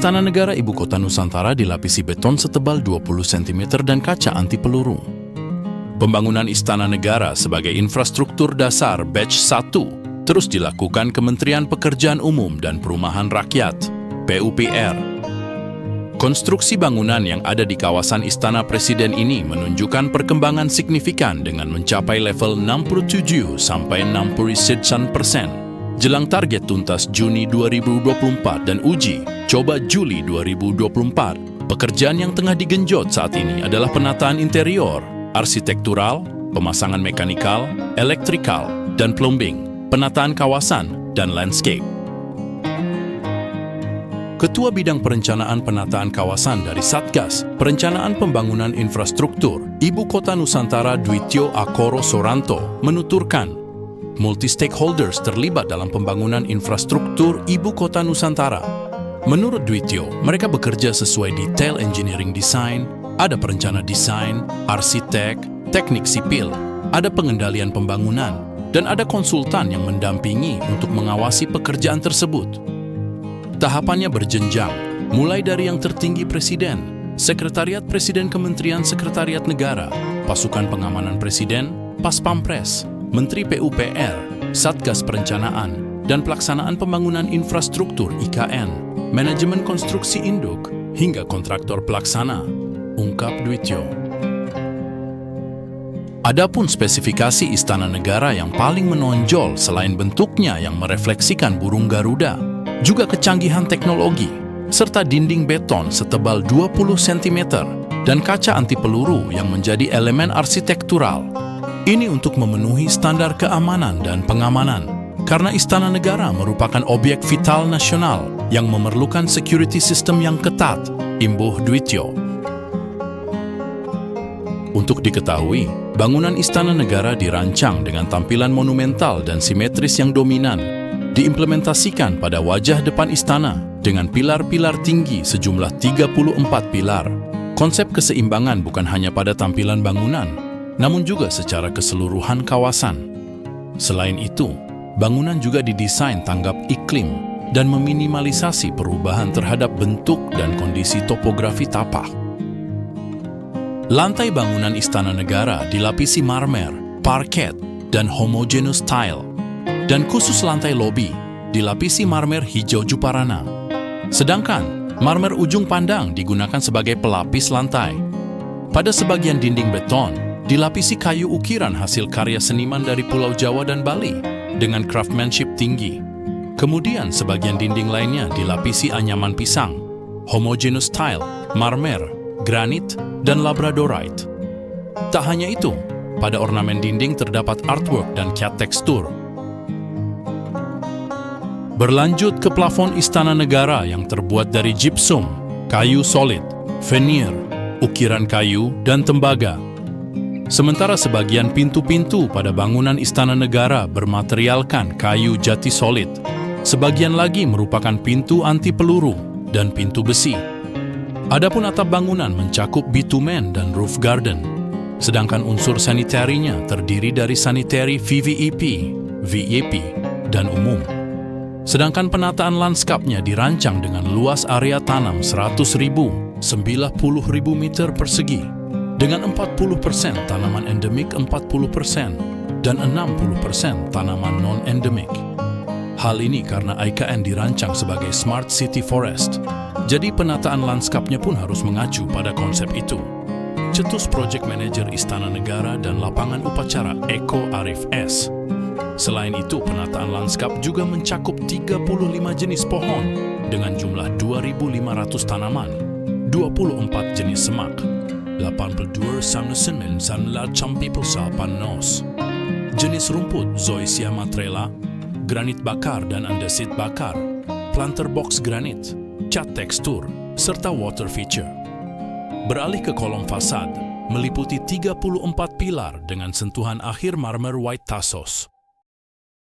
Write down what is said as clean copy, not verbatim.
Istana Negara Ibu Kota Nusantara dilapisi beton setebal 20 cm dan kaca anti peluru. Pembangunan Istana Negara sebagai infrastruktur dasar batch 1 terus dilakukan Kementerian Pekerjaan Umum dan Perumahan Rakyat, PUPR. Konstruksi bangunan yang ada di kawasan Istana Presiden ini menunjukkan perkembangan signifikan dengan mencapai level 67 sampai 69%. Jelang target tuntas Juni 2024 dan uji coba Juli 2024, pekerjaan yang tengah digenjot saat ini adalah penataan interior, arsitektural, pemasangan mekanikal, elektrikal, dan plumbing, penataan kawasan, dan landscape. Ketua Bidang Perencanaan Penataan Kawasan dari Satgas Perencanaan Pembangunan Infrastruktur Ibu Kota Nusantara Dwityo Akoro Soranto menuturkan, multi-stakeholders terlibat dalam pembangunan infrastruktur Ibu Kota Nusantara. Menurut Dwityo, mereka bekerja sesuai detail engineering design, ada perencana desain, arsitek, teknik sipil, ada pengendalian pembangunan, dan ada konsultan yang mendampingi untuk mengawasi pekerjaan tersebut. Tahapannya berjenjang, mulai dari yang tertinggi Presiden, Sekretariat Presiden Kementerian Sekretariat Negara, Pasukan Pengamanan Presiden, Pas Pampres, Menteri PUPR, Satgas Perencanaan, dan Pelaksanaan Pembangunan Infrastruktur IKN, Manajemen Konstruksi Induk, hingga kontraktor pelaksana, ungkap Dwityo. Adapun spesifikasi Istana Negara yang paling menonjol selain bentuknya yang merefleksikan burung Garuda, juga kecanggihan teknologi, serta dinding beton setebal 20 cm dan kaca anti peluru yang menjadi elemen arsitektural. Ini untuk memenuhi standar keamanan dan pengamanan, karena Istana Negara merupakan objek vital nasional yang memerlukan security system yang ketat, imbuh Dwityo. Untuk diketahui, bangunan Istana Negara dirancang dengan tampilan monumental dan simetris yang dominan, diimplementasikan pada wajah depan istana dengan pilar-pilar tinggi sejumlah 34 pilar. Konsep keseimbangan bukan hanya pada tampilan bangunan, namun juga secara keseluruhan kawasan. Selain itu, bangunan juga didesain tanggap iklim dan meminimalisasi perubahan terhadap bentuk dan kondisi topografi tapak. Lantai bangunan Istana Negara dilapisi marmer, parket, dan homogeneous tile, dan khusus lantai lobi dilapisi marmer hijau Juparana. Sedangkan marmer ujung pandang digunakan sebagai pelapis lantai. Pada sebagian dinding beton, dilapisi kayu ukiran hasil karya seniman dari Pulau Jawa dan Bali dengan craftsmanship tinggi. Kemudian sebagian dinding lainnya dilapisi anyaman pisang, homogeneous tile, marmer, granit, dan labradorite. Tak hanya itu, pada ornamen dinding terdapat artwork dan cat tekstur. Berlanjut ke plafon Istana Negara yang terbuat dari gypsum, kayu solid, veneer, ukiran kayu, dan tembaga. Sementara sebagian pintu-pintu pada bangunan Istana Negara bermaterialkan kayu jati solid, sebagian lagi merupakan pintu anti peluru dan pintu besi. Adapun atap bangunan mencakup bitumen dan roof garden, sedangkan unsur sanitarinya terdiri dari sanitary VVEP, VEP, dan umum. Sedangkan penataan lanskapnya dirancang dengan luas area tanam 100.000, 90.000 meter persegi, dengan 40% tanaman endemik 40% dan 60% tanaman non-endemik. Hal ini karena IKN dirancang sebagai Smart City Forest, jadi penataan lanskapnya pun harus mengacu pada konsep itu. Cetus Project Manager Istana Negara dan Lapangan Upacara Eko Arif S. Selain itu, penataan lanskap juga mencakup 35 jenis pohon dengan jumlah 2.500 tanaman, 24 jenis semak, 82 samnusen mensanlacam pipulsa panos, jenis rumput Zoysia matrela, granit bakar dan andesit bakar, planter box granit, cat tekstur, serta water feature. Beralih ke kolom fasad, meliputi 34 pilar dengan sentuhan akhir marmer white tassos.